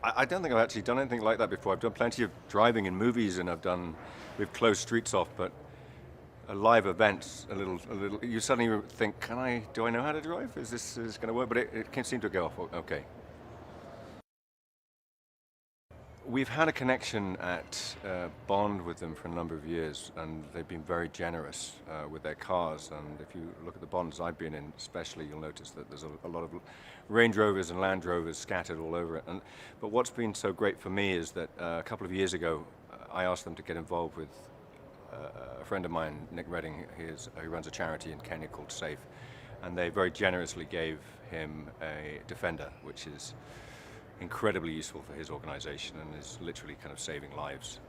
I don't think I've actually done anything like that before. I've done plenty of driving in movies, and we've closed streets off, but a live event, you suddenly think, do I know how to drive? Is this going to work? But it can seem to go off okay. We've had a connection at Bond with them for a number of years, and they've been very generous with their cars. And if you look at the Bonds I've been in, especially, you'll notice that there's a lot of Range Rovers and Land Rovers scattered all over it. But what's been so great for me is that a couple of years ago, I asked them to get involved with a friend of mine, Nick Redding. He runs a charity in Kenya called SAFE, and they very generously gave him a Defender, which is incredibly useful for his organization and is literally kind of saving lives.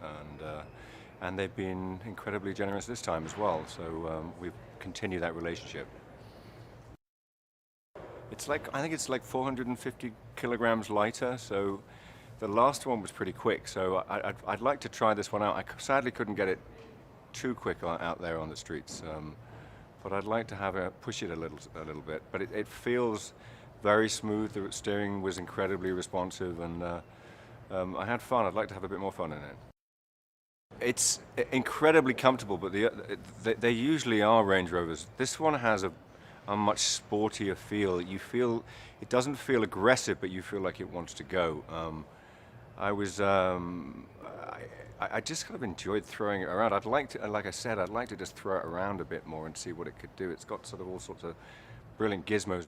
And they've been incredibly generous this time as well, so we've continued that relationship. I think it's like 450 kilograms lighter, so the last one was pretty quick, so I'd like to try this one out. I sadly couldn't get it too quick out there on the streets, but I'd like to push it a little bit. But it feels very smooth. The steering was incredibly responsive, and I had fun. I'd like to have a bit more fun in it. It's incredibly comfortable, but they usually are Range Rovers. This one has a much sportier feel. It doesn't feel aggressive, but you feel like it wants to go. I just kind of enjoyed throwing it around. Like I said, I'd like to just throw it around a bit more and see what it could do. It's got sort of all sorts of brilliant gizmos.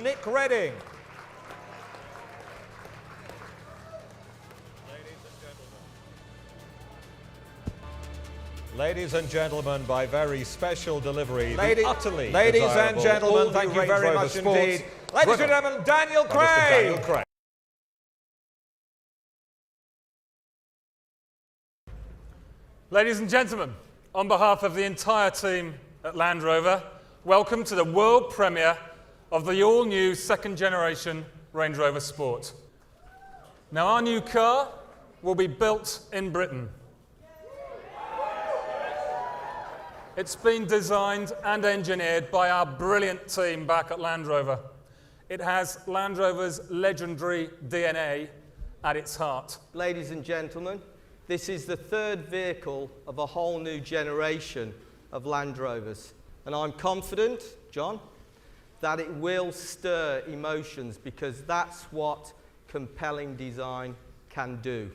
Nick Redding. Ladies and gentlemen, by very special delivery, ladies and gentlemen, thank you very much indeed. Ladies and gentlemen, Daniel Craig. Ladies and gentlemen, on behalf of the entire team at Land Rover, welcome to the world premiere of the all-new second-generation Range Rover Sport. Now, our new car will be built in Britain. It's been designed and engineered by our brilliant team back at Land Rover. It has Land Rover's legendary DNA at its heart. Ladies and gentlemen, this is the third vehicle of a whole new generation of Land Rovers. And I'm confident, John, that it will stir emotions, because that's what compelling design can do.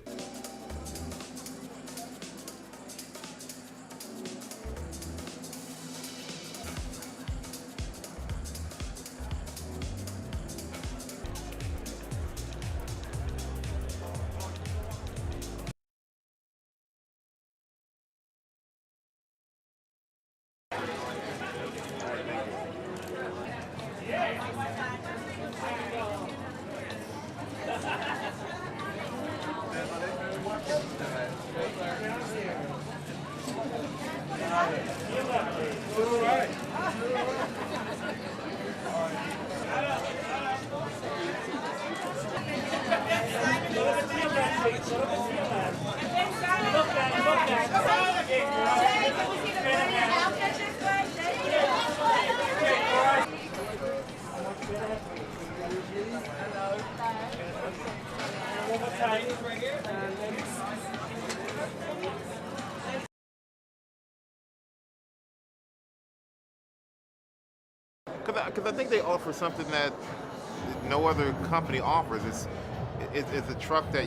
because I think they offer something that no other company offers. It's a truck that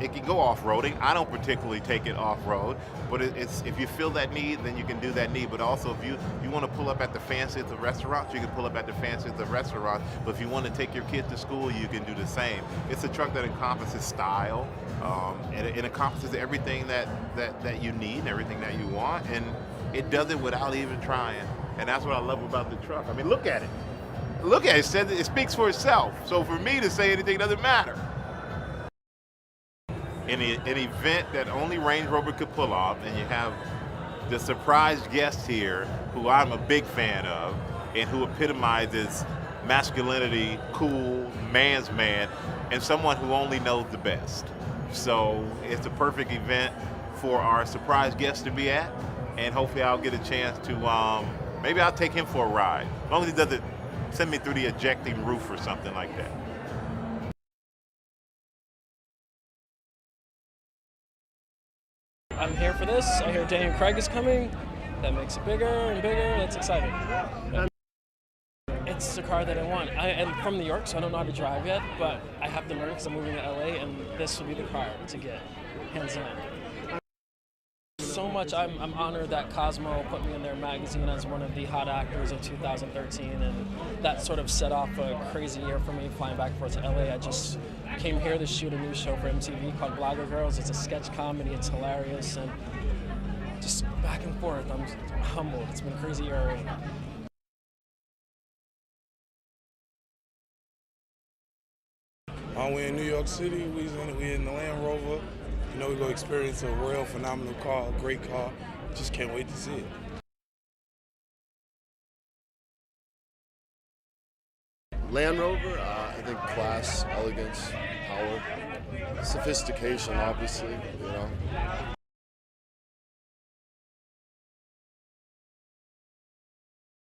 it can go off-roading. I don't particularly take it off-road, but if you feel that need, then you can do that need. But also, if you want to pull up at the fanciest of restaurants, you can pull up at the fanciest of restaurants. But if you want to take your kid to school, you can do the same. It's a truck that encompasses style, and it encompasses everything that you need and everything that you want, and it does it without even trying. And that's what I love about the truck. I mean, look at it. Look at it. It speaks for itself. So for me to say anything doesn't matter. In an event that only Range Rover could pull off, and you have the surprise guest here, who I'm a big fan of, and who epitomizes masculinity, cool, man's man, and someone who only knows the best. So it's a perfect event for our surprise guest to be at, and hopefully I'll get a chance to, maybe I'll take him for a ride, as long as he doesn't send me through the ejecting roof or something like that. I'm here for this. I hear Daniel Craig is coming. That makes it bigger and bigger. That's exciting. It's the car that I want. I'm from New York, so I don't know how to drive yet, but I have to learn because I'm moving to LA, and this will be the car to get, hands down. So much. I'm honored that Cosmo put me in their magazine as one of the hot actors of 2013, and that sort of set off a crazy year for me flying back and forth to LA. I just came here to shoot a new show for MTV called Blogger Girls. It's a sketch comedy. It's hilarious, and just back and forth. I'm humbled. It's been a crazy year already. We're in New York City. We're in the Land Rover. You know, we're going to experience a real phenomenal car, a great car. Just can't wait to see it. Land Rover, I think class, elegance, power, sophistication, obviously, you know.